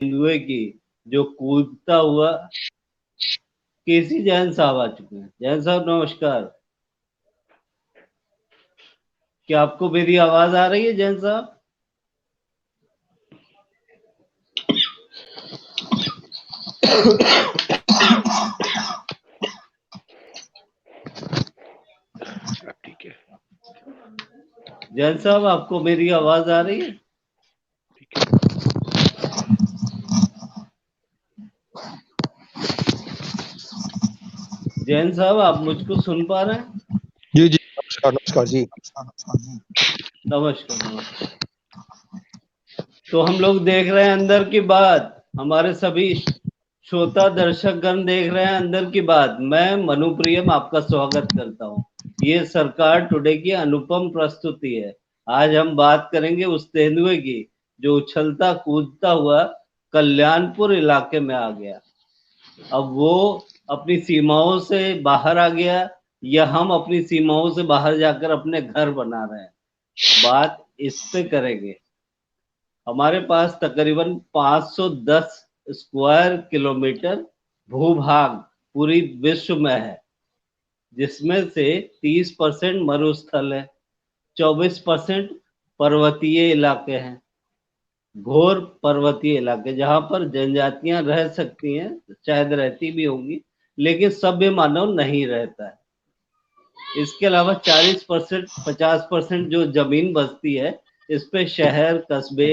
तेंदुए की जो कूदता हुआ केसी जैन साहब आ चुके हैं। जैन साहब नमस्कार। क्या आपको मेरी आवाज आ रही है जैन साहब? ठीक है। जैन साहब आपको मेरी आवाज आ रही है? जैन साहब आप मुझको सुन पा रहे हैं? जी जी, नमस्कार नमस्कार जी। नमस्कार। तो हम लोग देख रहे हैं अंदर की बात। हमारे सभी श्रोता दर्शकगण देख रहे हैं अंदर की बात। मैं मनुप्रियम आपका स्वागत करता हूँ। ये सरकार टुडे की अनुपम प्रस्तुति है। आज हम बात करेंगे उस तेंदुए की जो उछलता कूदता हुआ कल्याणपुर इलाके में आ गया। अब वो अपनी सीमाओं से बाहर आ गया या हम अपनी सीमाओं से बाहर जाकर अपने घर बना रहे हैं, बात इस पे करेंगे। हमारे पास तकरीबन 510 स्क्वायर किलोमीटर भूभाग पूरी विश्व में है, जिसमें से 30% मरुस्थल है, 24% पर्वतीय इलाके हैं, घोर पर्वतीय इलाके जहां पर जनजातियां रह सकती हैं, शायद रहती भी होंगी, लेकिन सभ्य मानव नहीं रहता है। इसके अलावा 40% 50% जो जमीन बचती है, इस पे शहर कस्बे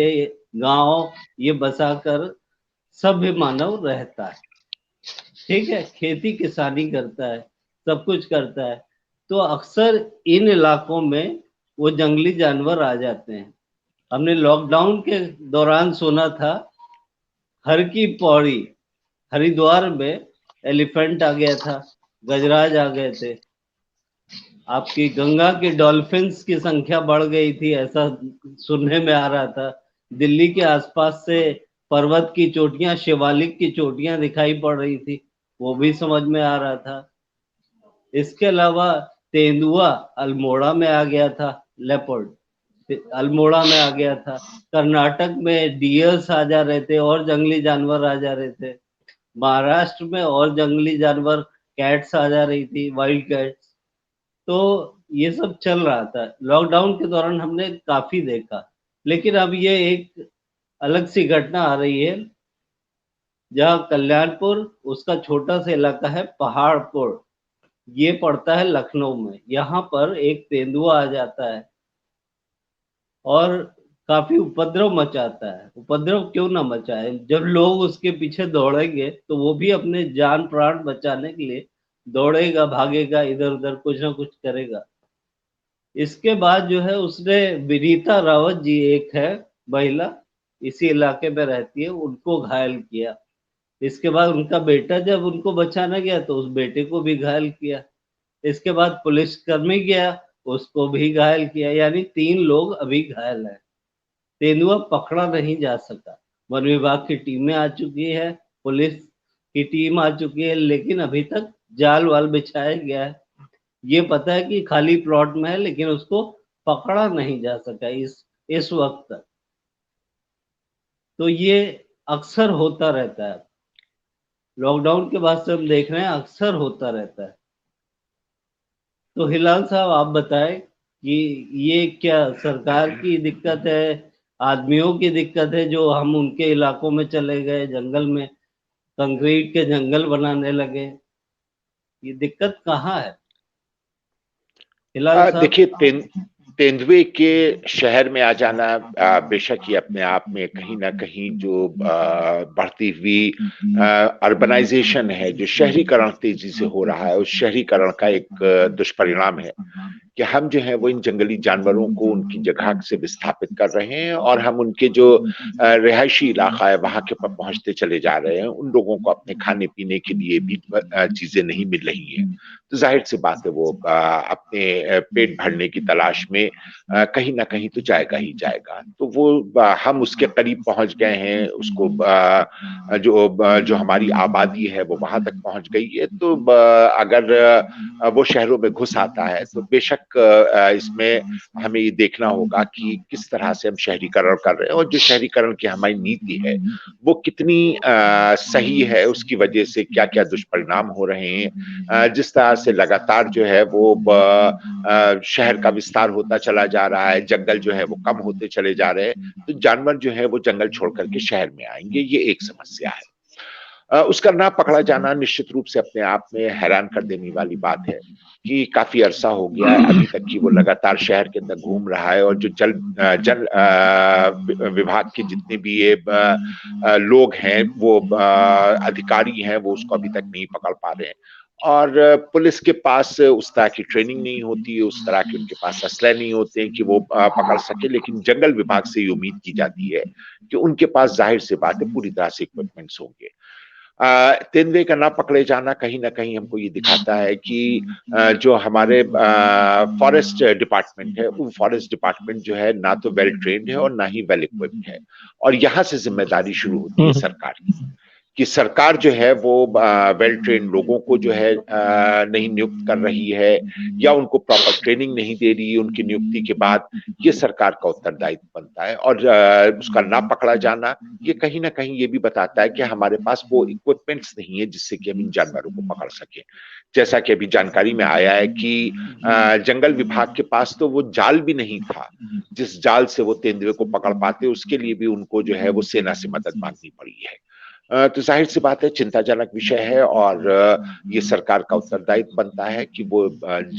गांव ये बसाकर सभ्य मानव रहता है। ठीक है, खेती किसानी करता है, सब कुछ करता है। तो अक्सर इन इलाकों में वो जंगली जानवर आ जाते हैं। हमने लॉकडाउन के दौरान सुना था हर की पौड़ी हरिद्वार में एलिफेंट आ गया था, गजराज आ गए थे, आपकी गंगा की डॉल्फिन्स की संख्या बढ़ गई थी, ऐसा सुनने में आ रहा था। दिल्ली के आसपास से पर्वत की चोटियां, शिवालिक की चोटियां दिखाई पड़ रही थी, वो भी समझ में आ रहा था। इसके अलावा तेंदुआ अल्मोड़ा में आ गया था, लेपर्ड अल्मोड़ा में आ गया था। कर्नाटक में डियर्स आ जा रहे थे और जंगली जानवर आ जा रहे थे। महाराष्ट्र में और जंगली जानवर, कैट्स आ जा रही थी, वाइल्ड कैट्स। तो ये सब चल रहा था। लॉकडाउन के दौरान हमने काफी देखा, लेकिन अब ये एक अलग सी घटना आ रही है, जहाँ कल्याणपुर उसका छोटा सा इलाका है पहाड़पुर, ये पड़ता है लखनऊ में। यहाँ पर एक तेंदुआ आ जाता है और काफी उपद्रव मचाता है। उपद्रव क्यों ना मचाए, जब लोग उसके पीछे दौड़ेंगे तो वो भी अपने जान प्राण बचाने के लिए दौड़ेगा, भागेगा, इधर उधर कुछ ना कुछ करेगा। इसके बाद जो है उसने विनीता रावत जी, एक है महिला, इसी इलाके में रहती है, उनको घायल किया। इसके बाद उनका बेटा जब उनको बचाना गया तो उस बेटे को भी घायल किया। इसके बाद पुलिसकर्मी गया, उसको भी घायल किया। यानी 3 लोग अभी घायल हैं। तेंदुआ पकड़ा नहीं जा सका। वन विभाग की टीमें आ चुकी है, पुलिस की टीम आ चुकी है, लेकिन अभी तक जाल वाल बिछाया गया है। ये पता है कि खाली प्लॉट में है, लेकिन उसको पकड़ा नहीं जा सका इस वक्त तक। तो ये अक्सर होता रहता है। लॉकडाउन के बाद से हम देख रहे हैं अक्सर होता रहता है। तो हिलाल साहब आप बताएं कि ये क्या सरकार की दिक्कत है, आदमियों की दिक्कत है जो हम उनके इलाकों में चले गए, जंगल में कंक्रीट के जंगल बनाने लगे? ये दिक्कत कहाँ है हिलाल साहब? देखिए, तेंदुए के शहर में आ जाना बेशक ही अपने आप में कहीं ना कहीं जो बढ़ती हुई अर्बनाइजेशन है, जो शहरीकरण तेजी से हो रहा है, उस शहरीकरण का एक दुष्परिणाम है कि हम जो है वो इन जंगली जानवरों को उनकी जगह से विस्थापित कर रहे हैं और हम उनके जो रिहायशी इलाका है वहां के पर पहुंचते चले जा रहे हैं। उन लोगों को अपने खाने पीने के लिए भी चीजें नहीं मिल रही हैं, तो जाहिर सी बात है वो अपने पेट भरने की तलाश में कहीं ना कहीं तो जाएगा ही जाएगा। तो वो हम उसके करीब पहुंच गए हैं, उसको जो हमारी आबादी है वो वहां तक पहुंच गई है। तो अगर वो शहरों में घुस आता है तो बेशक तक इसमें हमें ये देखना होगा कि किस तरह से हम शहरीकरण कर रहे हैं और जो शहरीकरण की हमारी नीति है वो कितनी सही है, उसकी वजह से क्या-क्या दुष्परिणाम हो रहे हैं। जिस तरह से लगातार जो है वो शहर का विस्तार होता चला जा रहा है, जंगल जो है वो कम होते चले जा रहे हैं, तो जानवर जो है वो जंगल छोड़ कर के शहर में आएँगे, ये एक समस्या है। उसका ना पकड़ा जाना निश्चित रूप से अपने आप में हैरान कर देने वाली बात है कि काफ़ी अरसा हो गया है अभी तक कि वो लगातार शहर के अंदर घूम रहा है और जो जल विभाग के जितने भी ये लोग हैं, वो अधिकारी हैं, वो उसको अभी तक नहीं पकड़ पा रहे हैं। और पुलिस के पास उस तरह की ट्रेनिंग नहीं होती है, उस तरह के उनके पास असले नहीं होते हैं कि वो पकड़ सके, लेकिन जंगल विभाग से ये उम्मीद की जाती है कि उनके पास ज़ाहिर-सी बात है पूरी तरह से इक्विपमेंट्स होंगे। तेंदुए का ना पकड़े जाना कहीं न कहीं हमको ये दिखाता है कि जो हमारे फॉरेस्ट डिपार्टमेंट है, वो फॉरेस्ट डिपार्टमेंट जो है ना तो वेल ट्रेन्ड है और ना ही वेल इक्विप्ड है। और यहाँ से ज़िम्मेदारी शुरू होती है सरकार की, कि सरकार जो है वो वेल ट्रेन्ड लोगों को जो है नहीं नियुक्त कर रही है या उनको प्रॉपर ट्रेनिंग नहीं दे रही है उनकी नियुक्ति के बाद, ये सरकार का उत्तरदायित्व बनता है। और उसका ना पकड़ा जाना, ये कहीं न कहीं ये भी बताता है कि हमारे पास वो इक्विपमेंट्स नहीं है जिससे कि हम इन जानवरों को पकड़ सकें। जैसा कि अभी जानकारी में आया है कि जंगल विभाग के पास तो वो जाल भी नहीं था, जिस जाल से वो तेंदुए को पकड़ पाते, उसके लिए भी उनको जो है वो सेना से मदद माँगनी पड़ी है। तो ज़ाहिर-सी बात है चिंताजनक विषय है और ये सरकार का उत्तरदायित्व बनता है कि वो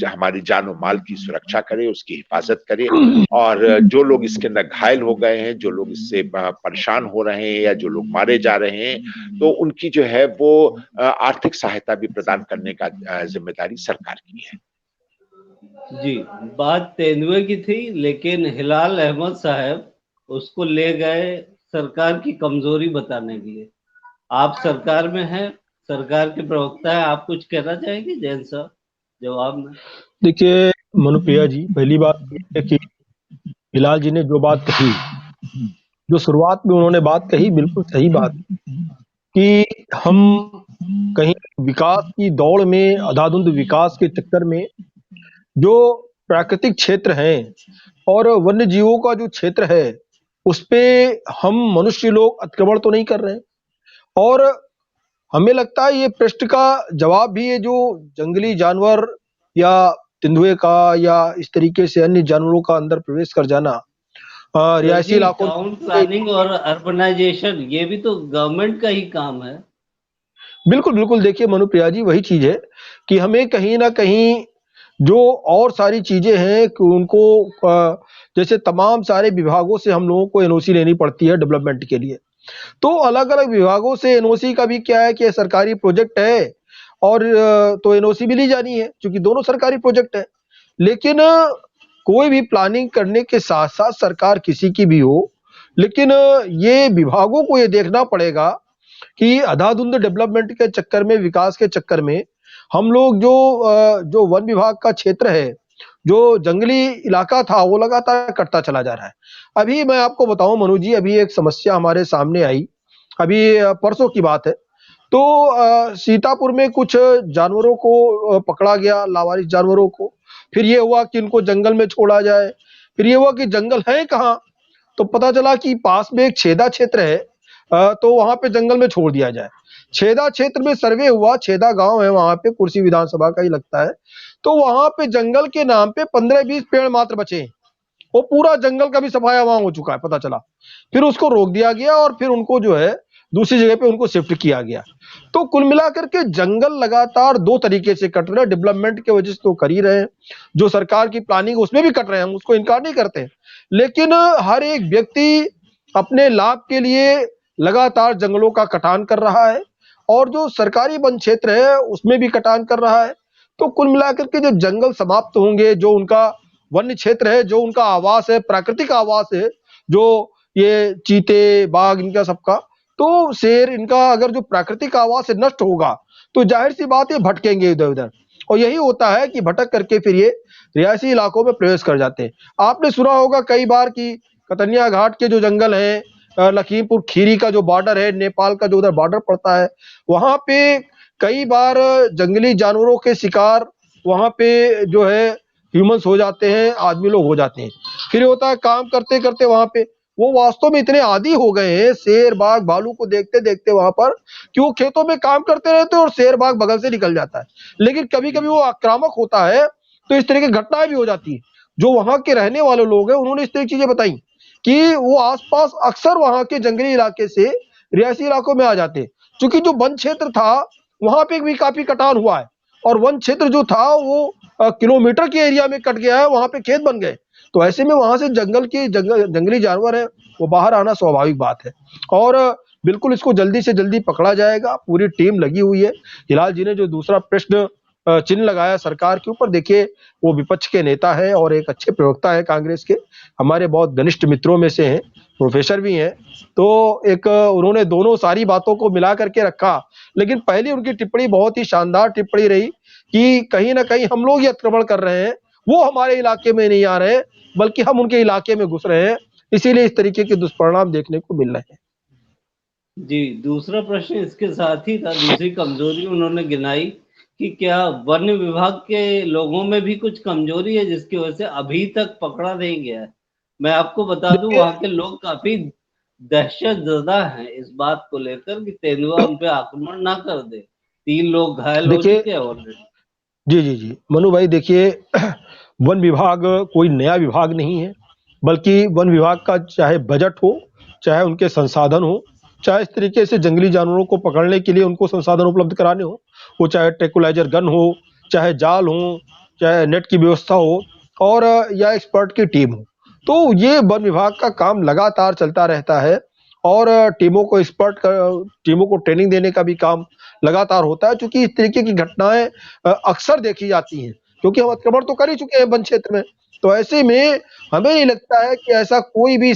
हमारी जान और माल की सुरक्षा करे, उसकी हिफाज़त करे और जो लोग इसके अंदर घायल हो गए हैं, जो लोग इससे परेशान हो रहे हैं या जो लोग मारे जा रहे हैं, तो उनकी जो है वो आर्थिक सहायता भी प्रदान करने का ज़िम्मेदारी सरकार की है। जी, बात तेंदुए की थी, लेकिन हिलाल अहमद साहब उसको ले गए सरकार की कमजोरी बताने के लिए। आप सरकार में हैं, सरकार के प्रवक्ता हैं, आप कुछ कहना चाहेंगे जैन साहब जवाब में? देखिए मनुप्रिया जी, पहली बात ये है कि हिलाल जी ने जो बात कही, जो शुरुआत में उन्होंने बात कही, बिल्कुल सही बात कि हम कहीं विकास की दौड़ में, अंधाधुंध विकास के चक्कर में जो प्राकृतिक क्षेत्र हैं और वन्य जीवों का जो क्षेत्र है, उस पे हम मनुष्य लोग अतिक्रमण तो नहीं कर रहे हैं। और हमें लगता है ये प्रश्न का जवाब भी है जो जंगली जानवर या तेंदुए का या इस तरीके से अन्य जानवरों का अंदर प्रवेश कर जाना रिहायशी इलाकों टाउन प्लानिंग और अर्बनाइजेशन, ये भी तो गवर्नमेंट का ही काम है। बिल्कुल बिल्कुल। देखिए मनुप्रिया जी, वही चीज है कि हमें कहीं ना कहीं जो और सारी चीजें हैं कि उनको जैसे तमाम सारे विभागों से हम लोगों को एनओसी लेनी पड़ती है डेवलपमेंट के लिए। तो अलग अलग विभागों से एनओसी का भी क्या है कि सरकारी प्रोजेक्ट है और तो एनओसी भी ली जानी है क्योंकि दोनों सरकारी प्रोजेक्ट है। लेकिन कोई भी प्लानिंग करने के साथ साथ सरकार किसी की भी हो, लेकिन ये विभागों को ये देखना पड़ेगा कि अंधाधुंध डेवलपमेंट के चक्कर में, विकास के चक्कर में हम लोग जो वन विभाग का क्षेत्र है, जो जंगली इलाका था, वो लगातार कटता चला जा रहा है। अभी मैं आपको बताऊं मनु जी, अभी एक समस्या हमारे सामने आई, अभी परसों की बात है। तो सीतापुर में कुछ जानवरों को पकड़ा गया, लावारिस जानवरों को। फिर ये हुआ कि इनको जंगल में छोड़ा जाए, फिर ये हुआ कि जंगल है कहाँ, तो पता चला कि पास में एक छेदा क्षेत्र है, तो वहां पे जंगल में छोड़ दिया जाए। छेदा क्षेत्र में सर्वे हुआ, छेदा गांव है वहां पे, कुर्सी विधानसभा का ही लगता है। तो वहां पे जंगल के नाम पे 15-20 पेड़ मात्र बचे, वो पूरा जंगल का भी सफाया वहां हो चुका है, पता चला। फिर उसको रोक दिया गया और फिर उनको जो है दूसरी जगह पे उनको शिफ्ट किया गया। तो कुल मिलाकर के जंगल लगातार दो तरीके से कट रहे हैं, डेवलपमेंट की वजह से तो कर ही रहे हैं, जो सरकार की प्लानिंग उसमें भी कट रहे हैं, हम उसको इनकार नहीं करते, लेकिन हर एक व्यक्ति अपने लाभ के लिए लगातार जंगलों का कटान कर रहा है और जो सरकारी वन क्षेत्र है उसमें भी कटान कर रहा है। तो कुल मिलाकर के जब जंगल समाप्त होंगे, जो उनका वन्य क्षेत्र है, जो उनका आवास है, प्राकृतिक आवास है, जो ये चीते, बाघ, इनका सबका, तो शेर, इनका अगर जो प्राकृतिक आवास है नष्ट होगा तो जाहिर सी बात है भटकेंगे इधर उधर, और यही होता है कि भटक करके फिर ये रिहायशी इलाकों में प्रवेश कर जाते हैं। आपने सुना होगा कई बार कि कतनिया घाट के जो जंगल हैं, लखीमपुर खीरी का जो बॉर्डर है, नेपाल का जो उधर बॉर्डर पड़ता है, वहां पे कई बार जंगली जानवरों के शिकार वहां पे जो है ह्यूमंस हो जाते हैं, आदमी लोग हो जाते हैं। फिर होता है काम करते करते वहां पे वो वास्तव में इतने आदी हो गए हैं शेर बाघ भालू को देखते देखते वहां पर, कि वो खेतों में काम करते रहते हैं और शेर बाघ बगल से निकल जाता है। लेकिन कभी कभी वो आक्रामक होता है तो इस तरह की घटनाएं भी हो जाती है। जो वहां के रहने वाले लोग हैं उन्होंने इस तरह की चीजें बताई कि वो आसपास अक्सर वहां के जंगली इलाके से रिहायशी इलाकों में आ जाते हैं। क्योंकि जो वन क्षेत्र था वहां पे भी काफी कटान हुआ है, और वन क्षेत्र जो था वो किलोमीटर के एरिया में कट गया है, वहां पे खेत बन गए। तो ऐसे में वहां से जंगली जानवर है वो बाहर आना स्वाभाविक बात है। और बिल्कुल इसको जल्दी से जल्दी पकड़ा जाएगा, पूरी टीम लगी हुई है। हिलाल जी ने जो दूसरा प्रश्न चिन्ह लगाया सरकार के ऊपर, देखिए वो विपक्ष के नेता है और एक अच्छे प्रवक्ता है कांग्रेस के, हमारे बहुत घनिष्ठ मित्रों में से हैं, प्रोफेसर भी हैं। तो एक उन्होंने दोनों सारी बातों को मिला करके रखा। लेकिन पहली उनकी टिप्पणी बहुत ही शानदार टिप्पणी रही कि कहीं ना कहीं हम लोग ये आक्रमण कर रहे हैं, वो हमारे इलाके में नहीं आ रहे हैं बल्कि हम उनके इलाके में घुस रहे हैं, इसीलिए इस तरीके के दुष्परिणाम देखने को मिल रहे हैं। जी, दूसरा प्रश्न इसके साथ ही था। दूसरी कमजोरी उन्होंने गिनाई कि क्या वन विभाग के लोगों में भी कुछ कमजोरी है जिसकी वजह से अभी तक पकड़ा नहीं गया है। मैं आपको बता दूं देखिए वहां के लोग काफी दहशत ज़दा हैं इस बात को लेकर कि तेंदुआ उन पे आक्रमण ना कर दे। 3 लोग घायल हो देखिए चुके हैं ऑलरेडी। जी जी जी मनु भाई, देखिए वन विभाग कोई नया विभाग नहीं है, बल्कि वन विभाग का चाहे बजट हो, चाहे उनके संसाधन हो, चाहे इस तरीके से जंगली जानवरों को पकड़ने के लिए उनको संसाधन उपलब्ध कराने हो, वो चाहे ट्रैंकुलाइजर गन हो, चाहे जाल हो, चाहे नेट की व्यवस्था हो, और या एक्सपर्ट की टीम हो, तो ये वन विभाग का काम लगातार चलता रहता है। और टीमों को ट्रेनिंग देने का भी काम लगातार होता है, क्योंकि इस तरीके की घटनाएं अक्सर देखी जाती हैं, क्योंकि हम अतिक्रमण तो कर ही चुके हैं वन क्षेत्र में। तो ऐसे में हमें नहीं लगता है कि ऐसा कोई भी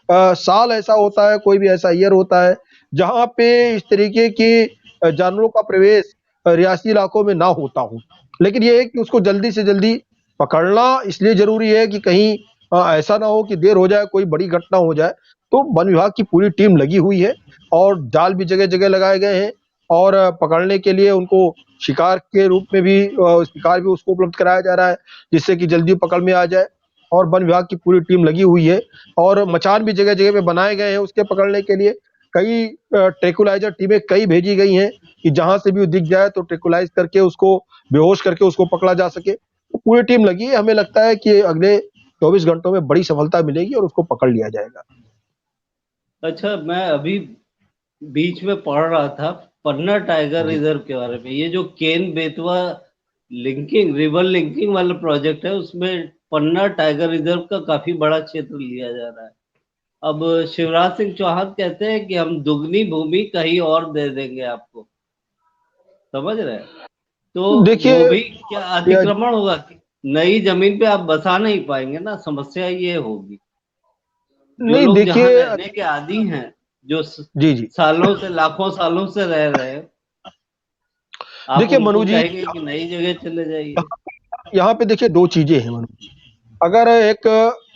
साल ऐसा होता है, कोई भी ऐसा ईयर होता है जहां पे इस तरीके के जानवरों का प्रवेश रियासी इलाकों में ना होता हो। लेकिन ये है कि उसको जल्दी से जल्दी पकड़ना इसलिए जरूरी है कि कहीं ऐसा ना हो कि देर हो जाए, कोई बड़ी घटना हो जाए। तो वन विभाग की पूरी टीम लगी हुई है और जाल भी जगह जगह लगाए गए हैं, और पकड़ने के लिए उनको शिकार के रूप में भी शिकार भी उसको उपलब्ध कराया जा रहा है, जिससे कि जल्दी पकड़ में आ जाए। और वन विभाग की पूरी टीम लगी हुई है, और मचान भी जगह जगह पे बनाए गए हैं उसके पकड़ने के लिए। कई ट्रैंकुलाइजर टीमें कई भेजी गई हैं कि जहां से भी वो दिख जाए तो ट्रैंकुलाइज करके उसको बेहोश करके उसको पकड़ा जा सके। तो पूरी टीम लगी है, हमें लगता है कि अगले 24 घंटों में बड़ी सफलता मिलेगी और उसको पकड़ लिया जाएगा। अच्छा, मैं अभी बीच में पढ़ रहा था पन्ना टाइगर जी रिजर्व के बारे में। ये जो Ken Betwa linking river linking वाला प्रोजेक्ट है उसमें पन्ना टाइगर रिजर्व का काफी बड़ा क्षेत्र लिया जा रहा है। अब शिवराज सिंह चौहान कहते हैं कि हम दुगनी भूमि कहीं और दे देंगे आपको, समझ रहे हैं? तो वो देखिए भी क्या अतिक्रमण होगा? नई जमीन पे आप बसा नहीं पाएंगे ना, समस्या ये होगी। जो नहीं लोग जहाँ देखिए रहने के आदी हैं, जो जी जी सालों से लाखों सालों से रह रहे हैं, आप देखिए उनको मनु जी, कहेंगे कि नई जगह चले जाइए। यहाँ पे देखिए दो चीजें हैं मनु जी। अगर एक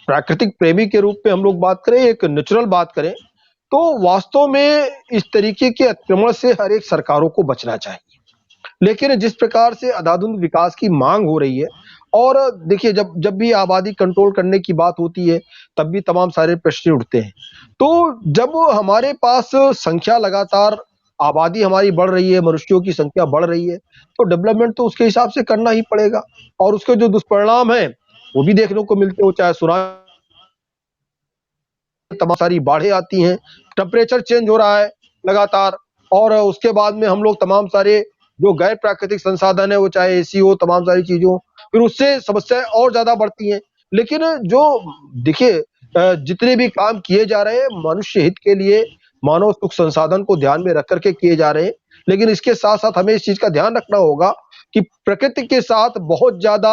प्राकृतिक प्रेमी के रूप में हम लोग बात करें, एक नेचुरल बात करें, तो वास्तव में इस तरीके के अतिक्रमण से हर एक सरकारों को बचना चाहिए। लेकिन जिस प्रकार से अंधाधुंध विकास की मांग हो रही है, और देखिए जब जब भी आबादी कंट्रोल करने की बात होती है तब भी तमाम सारे प्रश्न उठते हैं। तो जब हमारे पास संख्या लगातार, आबादी हमारी बढ़ रही है, मनुष्यों की संख्या बढ़ रही है, तो डेवलपमेंट तो उसके हिसाब से करना ही पड़ेगा। और उसके जो दुष्परिणाम है वो भी देखने को मिलते हो, चाहे सुनामी, तमाम सारी बाढ़ें आती हैं, टेम्परेचर चेंज हो रहा है लगातार, और उसके बाद में हम लोग तमाम सारे जो गैर प्राकृतिक संसाधन है, वो चाहे एसी हो, तमाम सारी चीजें हो, फिर उससे समस्याएं और ज्यादा बढ़ती हैं। लेकिन जो देखिए जितने भी काम किए जा रहे हैं मनुष्य हित के लिए, मानव सुख संसाधन को ध्यान में रख करके किए जा रहे हैं। लेकिन इसके साथ साथ हमें इस चीज का ध्यान रखना होगा कि प्रकृति के साथ बहुत ज्यादा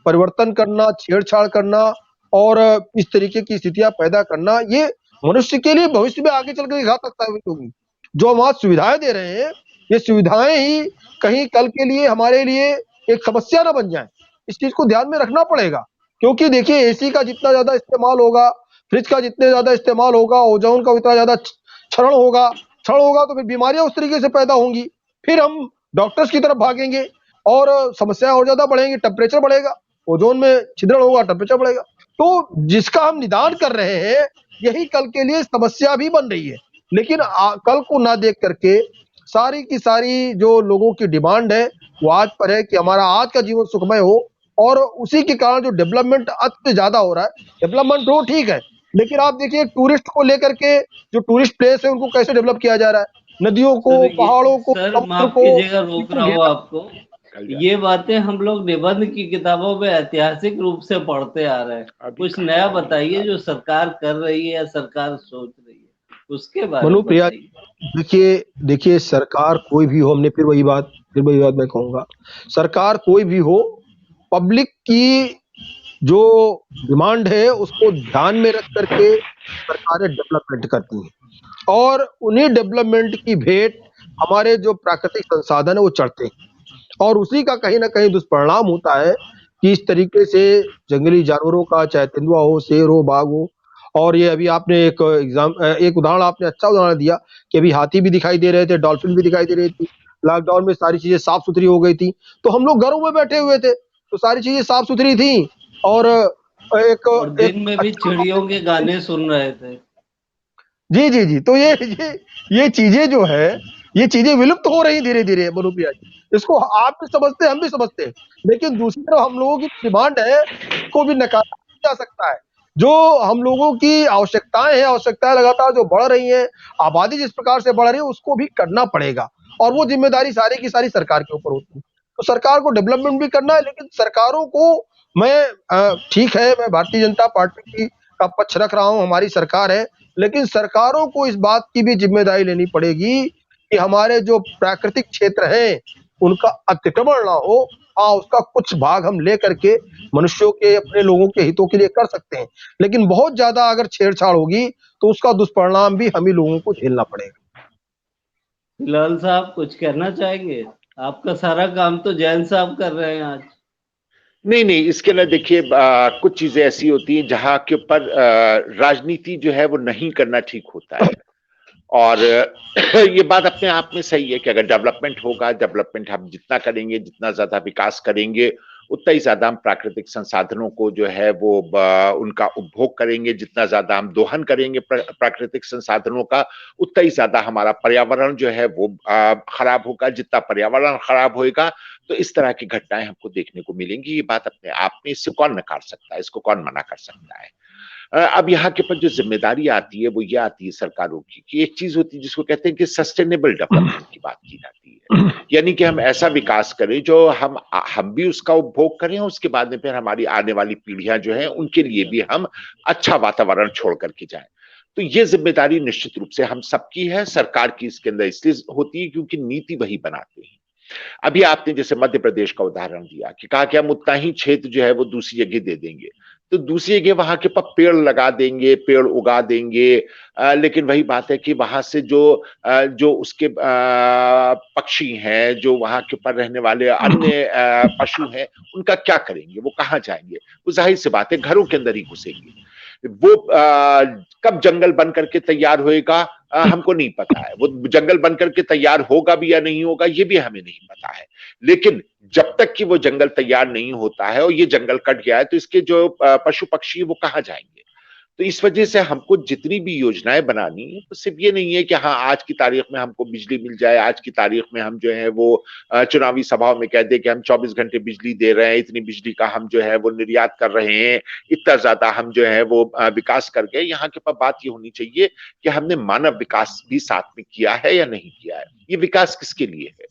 परिवर्तन करना, छेड़छाड़ करना, और इस तरीके की स्थितियां पैदा करना, ये मनुष्य के लिए भविष्य में आगे चलकर घातक साबित होगी। जो हम आज सुविधाएं दे रहे हैं, ये सुविधाएं ही कहीं कल के लिए हमारे लिए एक समस्या ना बन जाए, इस चीज को ध्यान में रखना पड़ेगा। क्योंकि देखिए एसी का जितना ज्यादा इस्तेमाल होगा, फ्रिज का जितने ज्यादा इस्तेमाल होगा, ओजोन का उतना ज्यादा क्षरण होगा तो फिर बीमारियां उस तरीके से पैदा होंगी। फिर हम डॉक्टर्स की तरफ भागेंगे और समस्याएं और ज्यादा बढ़ेंगी, टेम्परेचर बढ़ेगा। ओजोन में छिद्रण होगा, टेम्परेचर बढ़ेगा। तो जिसका हम निदान कर रहे हैं यही कल के लिए समस्या भी बन रही है। लेकिन कल को ना देख करके सारी की सारी जो लोगों की डिमांड है वो आज पर है कि हमारा आज का जीवन सुखमय हो, और उसी के कारण जो डेवलपमेंट अति ज्यादा हो रहा है, डेवलपमेंट हो ठीक है, लेकिन आप देखिए टूरिस्ट को लेकर के जो टूरिस्ट प्लेस है उनको कैसे डेवलप किया जा रहा है, नदियों को, पहाड़ों को, सर समुद्र माफ को, कीजिएगा, रोक रहा हूँ आपको। कल्याण। ये बातें हम लोग निबंध की किताबों में ऐतिहासिक रूप से पढ़ते आ रहे हैं। अभी कुछ कहाँ नया है? बताइए जो सरकार कर रही है या सरकार सोच रही है, उसके बारे में मनुप्रिया, बताइए। देखिए देखिए सरकार कोई भी हो, हमने फिर वही बात मैं कहूंगा, सरकार कोई भी हो, पब्लिक की जो डिमांड है उसको ध्यान में रख करके सरकारें डेवलपमेंट करती हैं, और उन्हीं डेवलपमेंट की भेंट हमारे जो प्राकृतिक संसाधन है वो चढ़ते हैं, और उसी का कहीं ना कहीं दुष्परिणाम होता है कि इस तरीके से जंगली जानवरों का, चाहे तेंदुआ हो, शेर हो, बाघ हो, और ये अभी आपने एक उदाहरण, आपने अच्छा उदाहरण दिया कि अभी हाथी भी दिखाई दे रहे थे, डॉल्फिन भी दिखाई दे रही थी। लॉकडाउन में सारी चीजें साफ सुथरी हो गई थी, तो हम लोग घरों में बैठे हुए थे तो सारी चीजें साफ सुथरी थी, और एक और दिन एक में भी अच्छा, चिड़ियों के गाने सुन रहे थे। जी जी जी, तो ये चीजें जो है, ये चीजें विलुप्त हो रही धीरे धीरे मनुप्रिया जी, इसको आप भी समझते हैं, हम भी समझते हैं, लेकिन दूसरी तरफ हम लोगों की डिमांड है को भी नकारा नहीं जा सकता है। जो हम लोगों की आवश्यकताएं लगातार जो बढ़ रही हैं, आबादी जिस प्रकार से बढ़ रही है उसको भी करना पड़ेगा, और वो जिम्मेदारी सारी की सारी सरकार के ऊपर होती है। तो सरकार को डेवलपमेंट भी करना है, लेकिन सरकारों को, ठीक है, मैं भारतीय जनता पार्टी की का पक्ष रख रहा हूं, हमारी सरकार है, लेकिन सरकारों को इस बात की भी जिम्मेदारी लेनी पड़ेगी कि हमारे जो प्राकृतिक क्षेत्र हैं उनका अतिक्रमण ना हो। हाँ, उसका कुछ भाग हम ले करके मनुष्यों के, अपने लोगों के हितों के लिए कर सकते हैं, लेकिन बहुत ज्यादा अगर छेड़छाड़ होगी तो उसका दुष्परिणाम भी हम ही लोगों को झेलना पड़ेगा। हिलाल साहब कुछ कहना चाहेंगे? आपका सारा काम तो जैन साहब कर रहे हैं आज। नहीं नहीं, इसके ना देखिए, कुछ चीजें ऐसी होती हैं जहां के ऊपर राजनीति जो है वो नहीं करना ठीक होता है। और ये बात अपने आप में सही है कि अगर डेवलपमेंट होगा, डेवलपमेंट हम जितना करेंगे, जितना ज्यादा विकास करेंगे, उतना ही ज्यादा हम प्राकृतिक संसाधनों को जो है वो उनका उपभोग करेंगे, जितना ज्यादा हम दोहन करेंगे प्राकृतिक संसाधनों का, उतना ही ज्यादा हमारा पर्यावरण जो है वो खराब होगा। जितना पर्यावरण खराब होगा तो इस तरह की घटनाएं हमको देखने को मिलेंगी। ये बात अपने आप में, इससे कौन नकार सकता है, इसको कौन मना कर सकता है। अब यहाँ के पर जो जिम्मेदारी आती है वो ये आती है सरकारों की, कि एक चीज होती है जिसको कहते हैं कि सस्टेनेबल डेवलपमेंट की बात की जाती है, यानी कि हम ऐसा विकास करें जो हम भी उसका उपभोग करें, उसके बाद में फिर हमारी आने वाली पीढ़ियां जो हैं उनके लिए भी हम अच्छा वातावरण छोड़ करके जाएं। तो ये जिम्मेदारी निश्चित रूप से हम सबकी है, सरकार की इसके अंदर इसलिए होती है क्योंकि नीति वही बनाते हैं। अभी आपने जैसे मध्य प्रदेश का उदाहरण दिया कि कहा कि हम उतना ही क्षेत्र जो है वो दूसरी जगह दे देंगे, तो दूसरी जगह वहां के पर पेड़ लगा देंगे, पेड़ उगा देंगे, लेकिन वही बात है कि वहां से जो उसके पक्षी हैं, जो वहां के ऊपर रहने वाले अन्य पशु हैं, उनका क्या करेंगे, वो कहाँ जाएंगे? वो जाहिर सी बात है घरों के अंदर ही घुसेंगे। वो कब जंगल बन करके तैयार होएगा हमको नहीं पता है, वो जंगल बन करके तैयार होगा भी या नहीं होगा ये भी हमें नहीं पता है। लेकिन जब तक कि वो जंगल तैयार नहीं होता है और ये जंगल कट गया है तो इसके जो पशु पक्षी वो कहाँ जाएंगे? तो इस वजह से हमको जितनी भी योजनाएं बनानी है तो सिर्फ ये नहीं है कि हाँ आज की तारीख में हमको बिजली मिल जाए, आज की तारीख में हम जो है वो चुनावी सभाओं में कह दे कि हम 24 घंटे बिजली दे रहे हैं, इतनी बिजली का हम जो है वो निर्यात कर रहे हैं, इतना ज्यादा हम जो है वो विकास कर गए। यहाँ के पास बात ये होनी चाहिए कि हमने मानव विकास भी साथ में किया है या नहीं किया है। ये विकास किसके लिए है?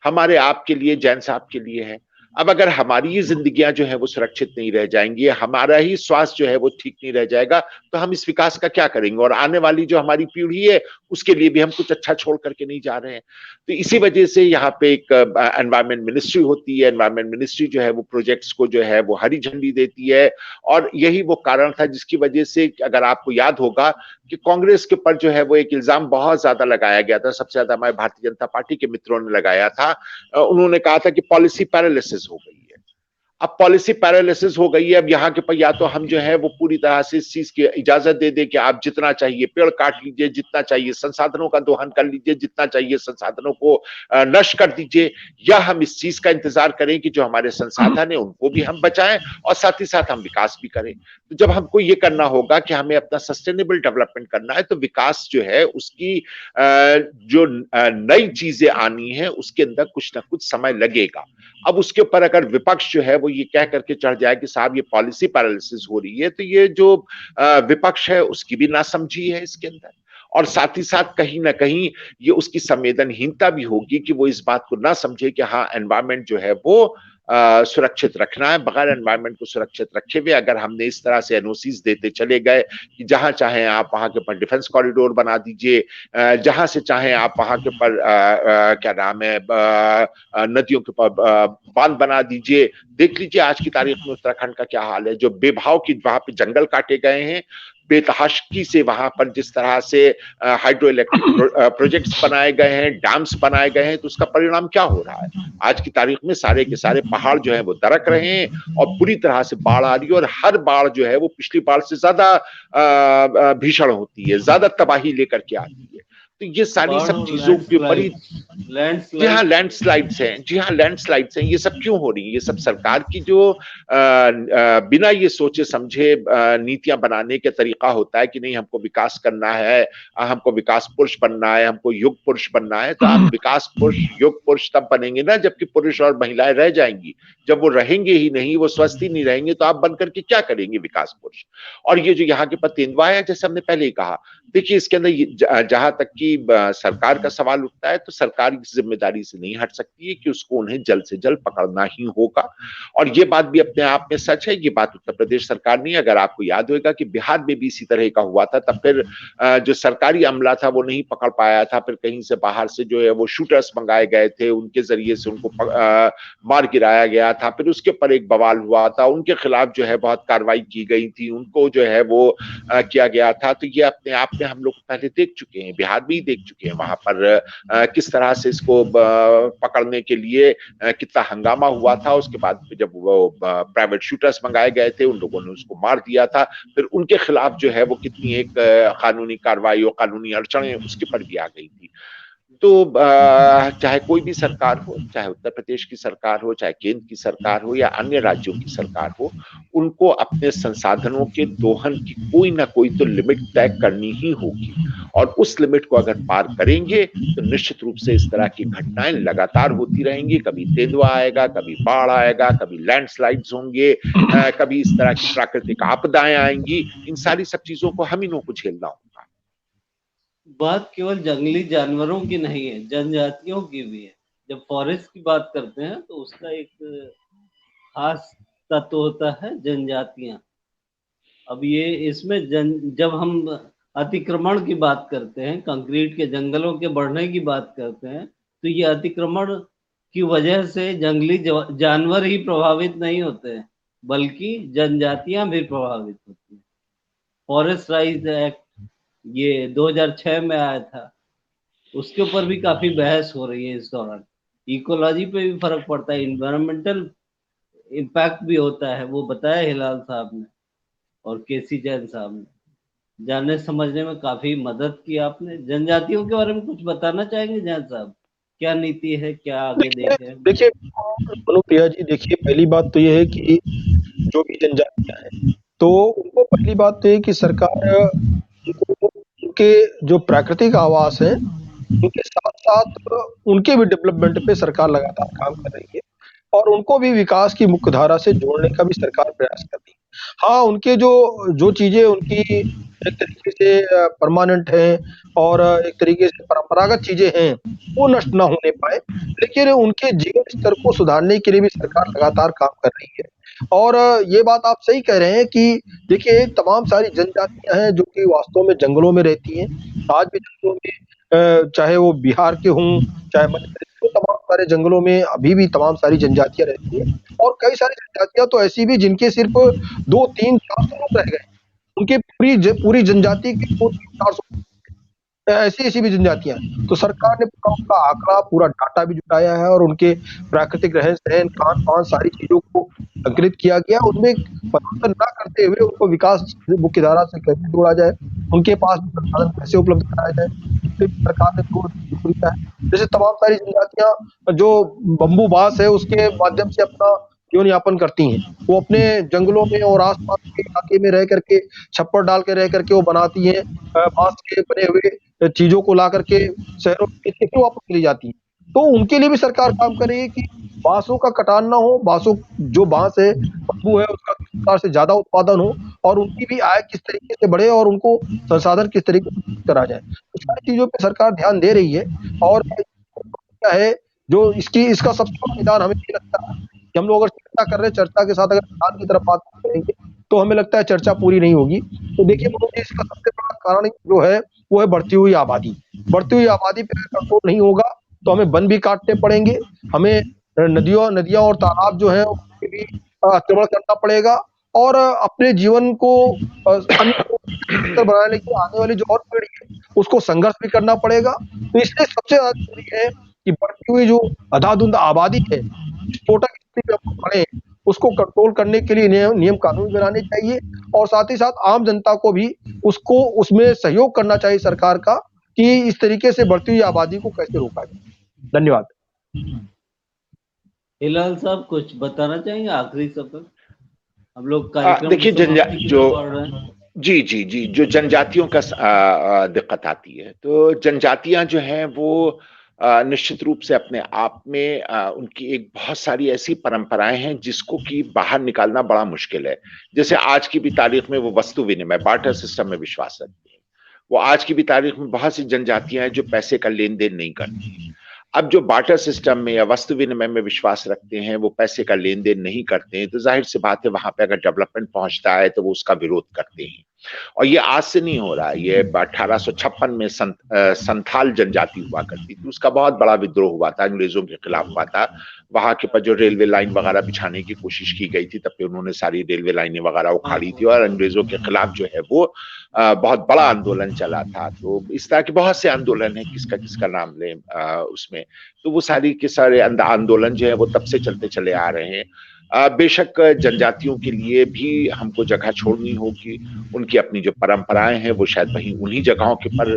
हमारे आपके लिए, जैन साहब के लिए है। अब अगर हमारी ही जिंदगियां जो है वो सुरक्षित नहीं रह जाएंगी, हमारा ही स्वास्थ्य जो है वो ठीक नहीं रह जाएगा, तो हम इस विकास का क्या करेंगे? और आने वाली जो हमारी पीढ़ी है उसके लिए भी हम कुछ अच्छा छोड़ करके नहीं जा रहे हैं। तो इसी वजह से यहाँ पे एक एनवायरमेंट मिनिस्ट्री होती है। एनवायरमेंट मिनिस्ट्री जो है वो प्रोजेक्ट्स को जो है वो हरी झंडी देती है, और यही वो कारण था जिसकी वजह से, अगर आपको याद होगा कि कांग्रेस के ऊपर जो है वो एक इल्जाम बहुत ज्यादा लगाया गया था, सबसे ज्यादा हमारे भारतीय जनता पार्टी के मित्रों ने लगाया था। उन्होंने कहा था कि पॉलिसी पैरालिसिस हो गई है। अब पॉलिसी पैरालिसिस हो गई है। अब यहाँ के पर या तो हम जो है वो पूरी तरह से इस चीज की इजाजत दे दें कि आप जितना चाहिए पेड़ काट लीजिए, जितना चाहिए संसाधनों का दोहन कर लीजिए, जितना चाहिए संसाधनों को नष्ट कर दीजिए, या हम इस चीज का इंतजार करें कि जो हमारे संसाधन है उनको भी हम बचाएं और साथ ही साथ हम विकास भी करें। तो जब हमको ये करना होगा कि हमें अपना सस्टेनेबल डेवलपमेंट करना है, तो विकास जो है उसकी जो नई चीजें आनी है उसके अंदर कुछ ना कुछ समय लगेगा। अब उसके ऊपर अगर विपक्ष जो है वो ये कह करके चढ़ जाए कि साहब ये पॉलिसी पैरालिसिस हो रही है, तो ये जो विपक्ष है उसकी भी नासमझी है इसके अंदर, और साथ ही साथ कहीं ना कहीं ये उसकी संवेदनहीनता भी होगी कि वो इस बात को ना समझे कि हाँ एनवायरमेंट जो है वो सुरक्षित रखना है। बगैर एनवायरमेंट को सुरक्षित रखे हुए अगर हमने इस तरह से एनओसीज देते चले गए कि जहां चाहे आप वहां के ऊपर डिफेंस कॉरिडोर बना दीजिए, जहां से चाहे आप वहां के ऊपर क्या नाम है नदियों के ऊपर बांध बना दीजिए। देख लीजिए आज की तारीख में उत्तराखंड का क्या हाल है, जो बेभाव की वहां पे जंगल काटे गए हैं, बेतहाशगी से वहां पर जिस तरह से हाइड्रो इलेक्ट्रिक प्रोजेक्ट्स बनाए गए हैं, डैम्स बनाए गए हैं, तो उसका परिणाम क्या हो रहा है। आज की तारीख में सारे के सारे पहाड़ जो है वो दरक रहे हैं और बुरी तरह से बाढ़ आ रही है, और हर बाढ़ जो है वो पिछली बाढ़ से ज्यादा भीषण होती है, ज्यादा तबाही लेकर के आती है। तो ये सारी सब चीजों के ऊपर ही जी हाँ लैंडस्लाइड्स हैं, जी हाँ लैंडस्लाइड्स हैं। ये सब क्यों हो रही है? ये सब सरकार की जो बिना ये सोचे समझे नीतियां बनाने के तरीका होता है कि नहीं हमको विकास करना है, हमको विकास पुरुष बनना है, हमको युग पुरुष बनना है। तो आप विकास पुरुष युग पुरुष तब बनेंगे ना जबकि पुरुष और महिलाएं रह जाएंगी। जब वो रहेंगे ही नहीं, वो स्वस्थ ही नहीं रहेंगे, तो आप बनकर के क्या करेंगे विकास पुरुष। और ये जो यहाँ के तेंदुआ है, जैसे हमने पहले ही कहा, देखिए इसके अंदर जहां तक कि सरकार का सवाल उठता है, तो सरकार इस जिम्मेदारी से नहीं हट सकती है कि उसको उन्हें जल्द से जल्द पकड़ना ही होगा। और ये बात भी अपने आप में सच है। ये बात उत्तर प्रदेश सरकार नहीं, अगर आपको याद होगा कि बिहार में भी इसी तरह का हुआ था, तब फिर जो सरकारी अमला था वो नहीं पकड़ पाया था, फिर कहीं से बाहर से जो है वो शूटर्स मंगाए गए थे, उनके जरिए से उनको मार गिराया गया था। फिर उसके ऊपर एक बवाल हुआ था, उनके खिलाफ जो है बहुत कार्रवाई की गई थी, उनको जो है वो किया गया था। तो ये अपने आप में हम लोग पहले देख चुके हैं, बिहार में ही देख चुके हैं, वहां पर किस तरह से इसको पकड़ने के लिए कितना हंगामा हुआ था। उसके बाद जब वो प्राइवेट शूटर्स मंगाए गए थे, उन लोगों ने उसको मार दिया था। फिर उनके खिलाफ जो है वो कितनी एक कानूनी कार्रवाई और कानूनी अड़चनें उसके पर भी आ गई थी। तो चाहे कोई भी सरकार हो, चाहे उत्तर प्रदेश की सरकार हो, चाहे केंद्र की सरकार हो या अन्य राज्यों की सरकार हो, उनको अपने संसाधनों के दोहन की कोई ना कोई तो लिमिट तय करनी ही होगी। और उस लिमिट को अगर पार करेंगे तो निश्चित रूप से इस तरह की घटनाएं लगातार होती रहेंगी। कभी तेंदुआ आएगा, कभी बाढ़ आएगा, कभी लैंडस्लाइड्स होंगे, कभी इस तरह की प्राकृतिक आपदाएं आएंगी। इन सारी सब चीजों को हम इन्हों को झेलना होगा। बात केवल जंगली जानवरों की नहीं है, जनजातियों की भी है। जब फॉरेस्ट की बात करते हैं तो उसका एक खास तत्व होता है जनजातियां। अब ये इसमें जब हम अतिक्रमण की बात करते हैं, कंक्रीट के जंगलों के बढ़ने की बात करते हैं, तो ये अतिक्रमण की वजह से जंगली जानवर ही प्रभावित नहीं होते हैं, बल्कि जनजातियां भी प्रभावित होती हैं। फॉरेस्ट राइट्स एक्ट ये 2006 में आया था, उसके ऊपर भी काफी बहस हो रही है इस दौरान। इकोलॉजी पे भी फर्क पड़ता है, इन्वायरमेंटल इम्पैक्ट भी होता है, वो बताया हिलाल साहब ने और केसी जैन साहब ने। जानने समझने में काफी मदद की आपने। जनजातियों के बारे में कुछ बताना चाहेंगे जैन साहब? क्या नीति है, क्या आगे देखें? देखिए मनुप्रिया जी, देखिए पहली बात तो ये है कि जो भी जनजातियां हैं, तो उनको पहली बात तो ये कि सरकार उनको उनके जो प्राकृतिक आवास है उनके साथ साथ उनके भी डेवलपमेंट पे सरकार लगातार काम कर रही है और उनको भी विकास की मुख्य धारा से जोड़ने का भी सरकार प्रयास कर रही है। हाँ, उनके जो जो चीजें उनकी एक तरीके से परमानेंट हैं और एक तरीके से परंपरागत चीजें हैं, वो नष्ट ना होने पाए, लेकिन उनके जीवन स्तर को सुधारने के लिए भी सरकार लगातार काम कर रही है। और ये बात आप सही कह रहे हैं कि देखिए तमाम सारी जनजातियां हैं जो कि वास्तव में जंगलों में रहती हैं। आज भी जंगलों में चाहे वो बिहार के हों, चाहे मध्य प्रदेश के, तमाम सारे जंगलों में अभी भी तमाम सारी जनजातियां रहती हैं। और कई सारी जनजातियां तो ऐसी भी जिनके सिर्फ 2, 3, 400 लोग रह गए। उनके पूरी जनजाति के 2, 3, 400 ऐसी भी जनजातियां हैं। तो सरकार ने पूरा उनका आंकड़ा, पूरा डाटा भी जुटाया है और उनके प्राकृतिक रहन-सहन, खान-पान सारी चीजों को संकलित किया गया, उनमें परिवर्तन ना करते हुए उनको विकास मुख्य धारा से कैसे जोड़ा जाए, उनके पास संसाधन कैसे उपलब्ध कराया जाए, इसपे भी सरकार ने जोर दिया है। जैसे तमाम सारी जनजातियां जो बम्बू बांस है उसके माध्यम से अपना जीवन यापन करती हैं, वो अपने जंगलों में और आसपास के इलाके में रह करके छप्पर डाल के रह करके वो बनाती हैं, बांस के बने हुए चीजों को ला करके शहरों में बेच के फिर वापस चली जाती है। तो उनके लिए भी सरकार काम करेगी कि बांसों का कटान ना हो, बांसों जो बांस है बम्बू है उसका किस प्रकार से ज्यादा उत्पादन हो और उनकी भी आय किस तरीके से बढ़े और उनको संसाधन किस तरीके से करा जाए। तो सारी चीजों पे सरकार ध्यान दे रही है। और क्या है जो इसका सबसे बड़ा निदान हमें ये लगता है कि हम लोग अगर चर्चा कर रहे हैं, चर्चा के साथ अगर निदान की तरफ बात करेंगे तो हमें लगता है चर्चा पूरी नहीं होगी। तो देखिए मुझे इसका सबसे बड़ा कारण जो है वो है बढ़ती हुई आबादी। बढ़ती हुई आबादी पे कंट्रोल नहीं होगा तो हमें वन भी काटने पड़ेंगे, हमें नदियां और तालाब जो है उसके भी अतिक्रमण करना पड़ेगा और अपने जीवन को अन्य बनाने के लिए आने वाली जो और पीढ़ी है उसको संघर्ष भी करना पड़ेगा। तो इसलिए सबसे ज्यादा जरूरी है कि बढ़ती हुई जो अंधाधुंध आबादी है, विस्फोटक स्थिति में हम खड़े हैं, उसको कंट्रोल करने के लिए नियम कानून बनाने चाहिए और साथ ही साथ आम जनता को भी उसको उसमें सहयोग करना चाहिए सरकार का कि इस तरीके से बढ़ती हुई आबादी को कैसे रोका जाए। धन्यवाद। हिलाल साहब कुछ बताना चाहेंगे आखिरी शब्द? हम लोग कार्यक्रम देखिए जो पढ़ रहे हैं। जी जो जनजातियों का दिक्कत आती है, तो जनजातियां जो हैं वो निश्चित रूप से अपने आप में उनकी एक बहुत सारी ऐसी परंपराएं हैं जिसको कि बाहर निकालना बड़ा मुश्किल है। जैसे आज की भी तारीख में वो वस्तु विनिमय बार्टर सिस्टम में विश्वास रखते हैं। वो आज की भी तारीख में बहुत सी जनजातियां हैं जो पैसे का लेन देन नहीं करती। अब जो बार्टर सिस्टम में या वस्तु विनिमय में विश्वास रखते हैं वो पैसे का लेन देन नहीं करते हैं, तो जाहिर सी बात है वहां पे अगर डेवलपमेंट पहुंचता है तो वो उसका विरोध करते हैं। और ये आज से नहीं हो रहा है, ये 1856 में संथाल जनजाति हुआ करती थी, उसका बहुत बड़ा विद्रोह हुआ था, अंग्रेजों के खिलाफ हुआ था। वहां के पर जो रेलवे लाइन वगैरह बिछाने की कोशिश की गई थी, तब पे उन्होंने सारी रेलवे लाइनें वगैरह उखाड़ी थी और अंग्रेजों के खिलाफ जो है वो बहुत बड़ा आंदोलन चला था। तो इस तरह के बहुत से आंदोलन है, किसका नाम लें उसमें। तो वो सारी के सारे आंदोलन जो है वो तब से चलते चले आ रहे हैं। बेशक जनजातियों के लिए भी हमको जगह छोड़नी होगी, उनकी अपनी जो परंपराएं हैं वो शायद वहीं उन्हीं जगहों के पर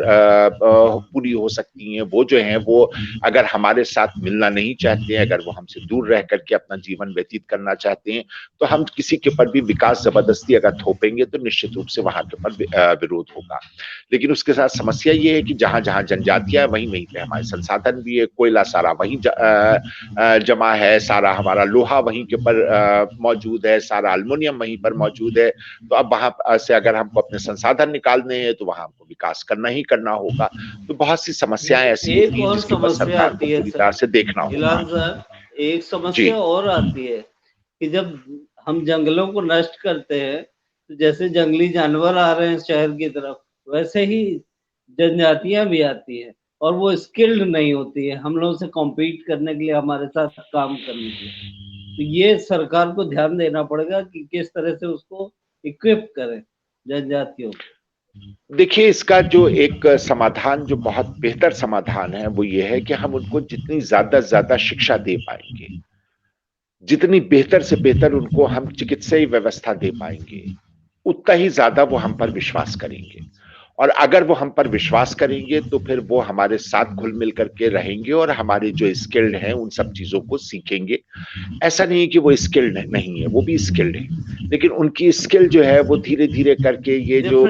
पूरी हो सकती हैं। वो जो हैं वो अगर हमारे साथ मिलना नहीं चाहते हैं, अगर वो हमसे दूर रह करके अपना जीवन व्यतीत करना चाहते हैं, तो हम किसी के पर भी विकास जबरदस्ती अगर थोपेंगे तो निश्चित रूप से वहां के पर विरोध होगा। लेकिन उसके साथ समस्या ये है कि जहां जहां जनजातियां वहीं वहीं पे हमारे संसाधन भी है, कोयला सारा वहीं जमा है, सारा हमारा लोहा वहीं के पर मौजूद है, सारा अल्युमिनियम वहीं पर मौजूद है। तो अब वहां से अगर हमको अपने संसाधन निकालने हैं तो वहां हमको विकास करना ही करना होगा। तो बहुत सी समस्याएं ऐसी होती हैं जिसके ऊपर सरकार को पूरी तरह से देखना होगा। एक समस्या और आती है कि जब हम जंगलों को नष्ट करते हैं तो जैसे जंगली जानवर आ रहे हैं शहर की तरफ, वैसे ही जनजातियां भी आती है और वो स्किल्ड नहीं होती है हम लोगों से कॉम्पीट करने के लिए, हमारे साथ काम करने के लिए। तो ये सरकार को ध्यान देना पड़ेगा कि किस तरह से उसको इक्विप करें जनजातियों को। देखिए इसका जो एक समाधान, जो बहुत बेहतर समाधान है, वो ये है कि हम उनको जितनी ज्यादा शिक्षा दे पाएंगे, जितनी बेहतर से बेहतर उनको हम चिकित्सीय व्यवस्था दे पाएंगे, उतना ही ज्यादा वो हम पर विश्वास करेंगे। और अगर वो हम पर विश्वास करेंगे तो फिर वो हमारे साथ घुल मिल करके रहेंगे और हमारे जो स्किल्ड हैं उन सब चीजों को सीखेंगे। ऐसा नहीं है कि वो स्किल्ड नहीं है, वो भी स्किल्ड है, लेकिन उनकी स्किल जो है वो धीरे धीरे करके ये जो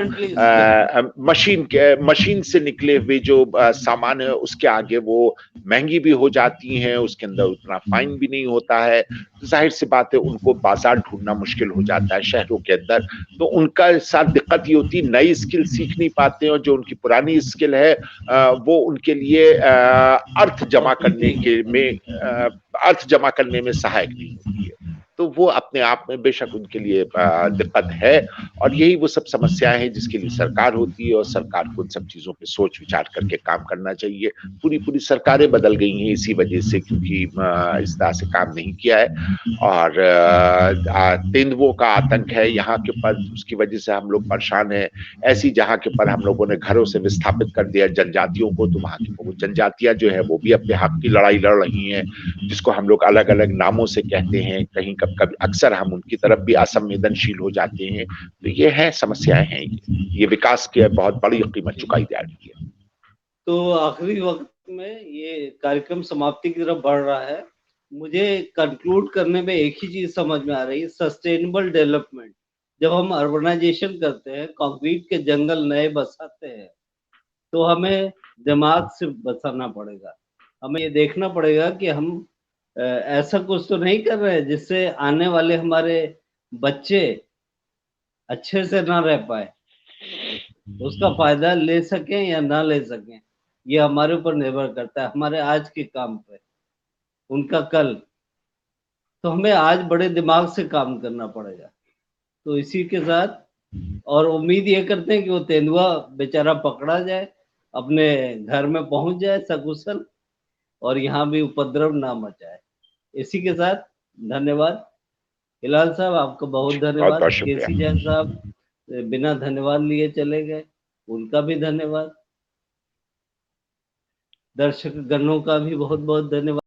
मशीन से निकले हुए जो सामान है उसके आगे वो महंगी भी हो जाती हैं, उसके अंदर उतना फाइन भी नहीं होता है। तो जाहिर सी बात है उनको बाजार ढूंढना मुश्किल हो जाता है शहरों के अंदर। तो उनका साथ दिक्कत ये होती है, नई स्किल सीख नहीं पाते हैं और जो उनकी पुरानी स्किल है वो उनके लिए अर्थ जमा करने में सहायक नहीं होती है। तो वो अपने आप में बेशक उनके लिए दिक्कत है और यही वो सब समस्याएं हैं जिसके लिए सरकार होती है और सरकार को उन सब चीजों पे सोच विचार करके काम करना चाहिए। पूरी सरकारें बदल गई हैं इसी वजह से, क्योंकि इस तरह से काम नहीं किया है और तेंदुओं का आतंक है यहाँ के पर, उसकी वजह से हम लोग परेशान हैं। ऐसी जहाँ के पर हम लोगों ने घरों से विस्थापित कर दिया जनजातियों को, तो वहाँ की वो जनजातियां जो है वो भी अपने हक की लड़ाई लड़ रही हैं, जिसको हम लोग अलग अलग नामों से कहते हैं। कहीं मतलब कभी अक्सर हम उनकी तरफ भी असंवेदनशील हो जाते हैं। तो ये है, समस्याएं हैं, ये विकास की बहुत बड़ी कीमत चुकाई जा रही है। तो आखिरी वक्त में ये कार्यक्रम समाप्ति की तरफ बढ़ रहा है। मुझे कंक्लूड करने में एक ही चीज समझ में आ रही है, सस्टेनेबल डेवलपमेंट। जब हम अर्बनाइजेशन करते हैं, कंक्रीट के जंगल नए बसाते हैं, तो हमें दिमाग से बसाना पड़ेगा। हमें ये देखना पड़ेगा कि हम ऐसा कुछ तो नहीं कर रहे हैं जिससे आने वाले हमारे बच्चे अच्छे से ना रह पाए, उसका फायदा ले सकें या ना ले सकें, ये हमारे ऊपर निर्भर करता है, हमारे आज के काम पे, उनका कल। तो हमें आज बड़े दिमाग से काम करना पड़ेगा। तो इसी के साथ और उम्मीद ये करते हैं कि वो तेंदुआ बेचारा पकड़ा जाए, अपने घर में पहुंच जाए सकुशल, और यहाँ भी उपद्रव ना मचाए। इसी के साथ धन्यवाद। हिलाल साहब आपका बहुत बहुत धन्यवाद। बहुत शुक्रिया। केसी जैन साहब बिना धन्यवाद लिए चले गए, उनका भी धन्यवाद। दर्शक गणों का भी बहुत बहुत धन्यवाद।